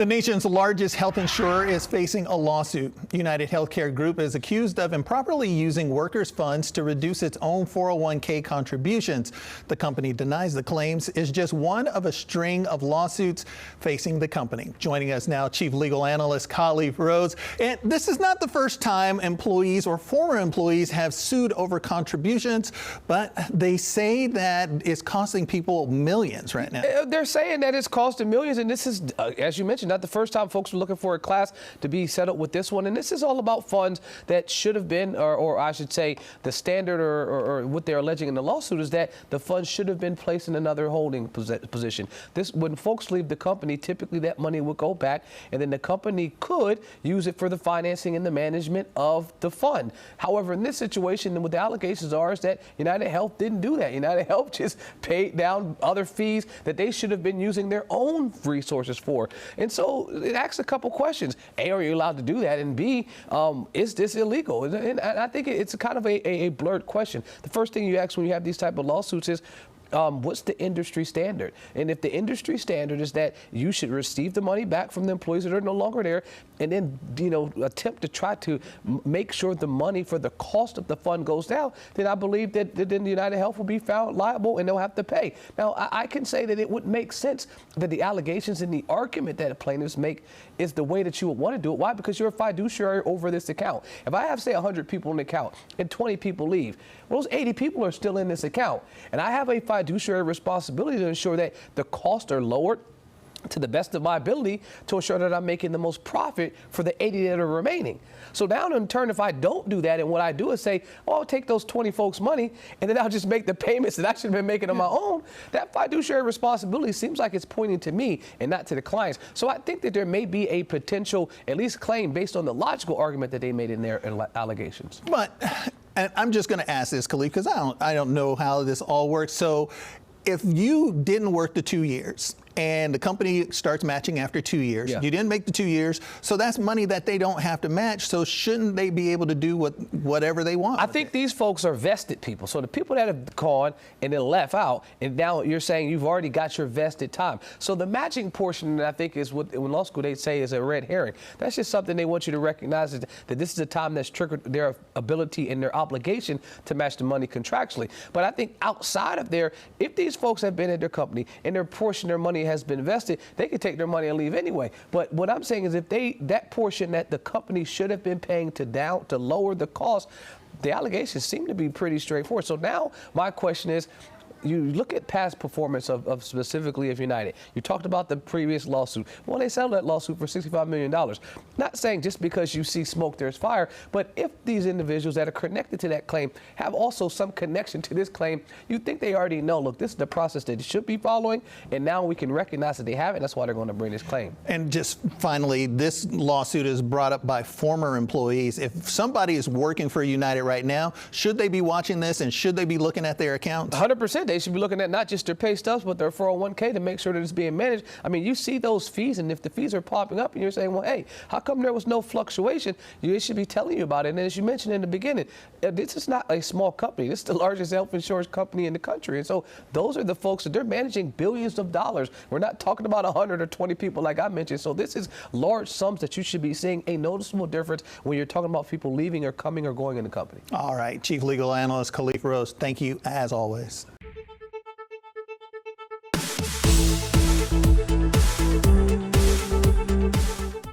The nation's largest health insurer is facing a lawsuit. UnitedHealth Group is accused of improperly using workers' funds to reduce its own 401k contributions. The company denies the claims is just one of a string of lawsuits facing the company. Joining us now, Chief Legal Analyst Khalif Rose. And this is not the first time employees or former employees have sued over contributions, but they say that it's costing people millions right now. They're saying that it's costing millions, and this is, as you mentioned, not the first time folks were looking for a class to be set up with this one. And this is all about funds that should have been, or I should say, the standard or what they're alleging in the lawsuit is that the funds should have been placed in another holding position. When folks leave the company, typically that money would go back, and then the company could use it for the financing and the management of the fund. However, in this situation, what the allegations are is that UnitedHealth didn't do that. UnitedHealth just paid down other fees that they should have been using their own resources for. And so it asks a couple questions. A, are you allowed to do that? And B, is this illegal? And I think it's kind of a blurred question. The first thing you ask when you have these type of lawsuits is, what's the industry standard? And if the industry standard is that you should receive the money back from the employees that are no longer there, and then attempt to try to make sure the money for the cost of the fund goes down, then I believe that then UnitedHealth will be found liable and they'll have to pay. Now, I can say that it would make sense that the allegations and the argument that the plaintiffs make is the way that you would want to do it. Why? Because you're a fiduciary over this account. If I have, say, 100 people in the account and 20 people leave, well, those 80 people are still in this account, and I have a fiduciary responsibility to ensure that the costs are lowered to the best of my ability to ensure that I'm making the most profit for the 80 that are remaining. So now in turn, if I don't do that, and what I do is say, oh, I'll take those 20 folks' money, and then I'll just make the payments that I should have been making on my own, that fiduciary responsibility seems like it's pointing to me and not to the clients. So I think that there may be a potential, at least claim, based on the logical argument that they made in their allegations. But, and I'm just going to ask this, Khalif, because I don't know how this all works. So if you didn't work the 2 years, and the company starts matching after 2 years. You didn't make the 2 years, so that's money that they don't have to match. So shouldn't they be able to do whatever they want? I think these folks are vested people. So the people that have gone and then left out, and now you're saying you've already got your vested time. So the matching portion, I think, is what in law school they say is a red herring. That's just something they want you to recognize, is that this is a time that's triggered their ability and their obligation to match the money contractually. But I think outside of there, if these folks have been at their company and their portion of their money has been invested, they can take their money and leave anyway. But what I'm saying is, if that portion that the company should have been paying to lower the cost, the allegations seem to be pretty straightforward. So now my question is, you look at past performance of specifically of United. You talked about the previous lawsuit. Well, they settled that lawsuit for $65 million. Not saying just because you see smoke, there's fire, but if these individuals that are connected to that claim have also some connection to this claim, you think they already know, look, this is the process that they should be following, and now we can recognize that they have it. That's why they're going to bring this claim. And just finally, this lawsuit is brought up by former employees. If somebody is working for United right now, should they be watching this, and should they be looking at their accounts? 100%. They should be looking at not just their pay stubs, but their 401k to make sure that it's being managed. I mean, you see those fees, and if the fees are popping up and you're saying, well, hey, how come there was no fluctuation? They should be telling you about it. And as you mentioned in the beginning, this is not a small company. This is the largest health insurance company in the country. And so those are the folks that they're managing billions of dollars. We're not talking about 100 or 20 people like I mentioned. So this is large sums that you should be seeing a noticeable difference when you're talking about people leaving or coming or going in the company. All right. Chief Legal Analyst Khalif Rose, thank you as always.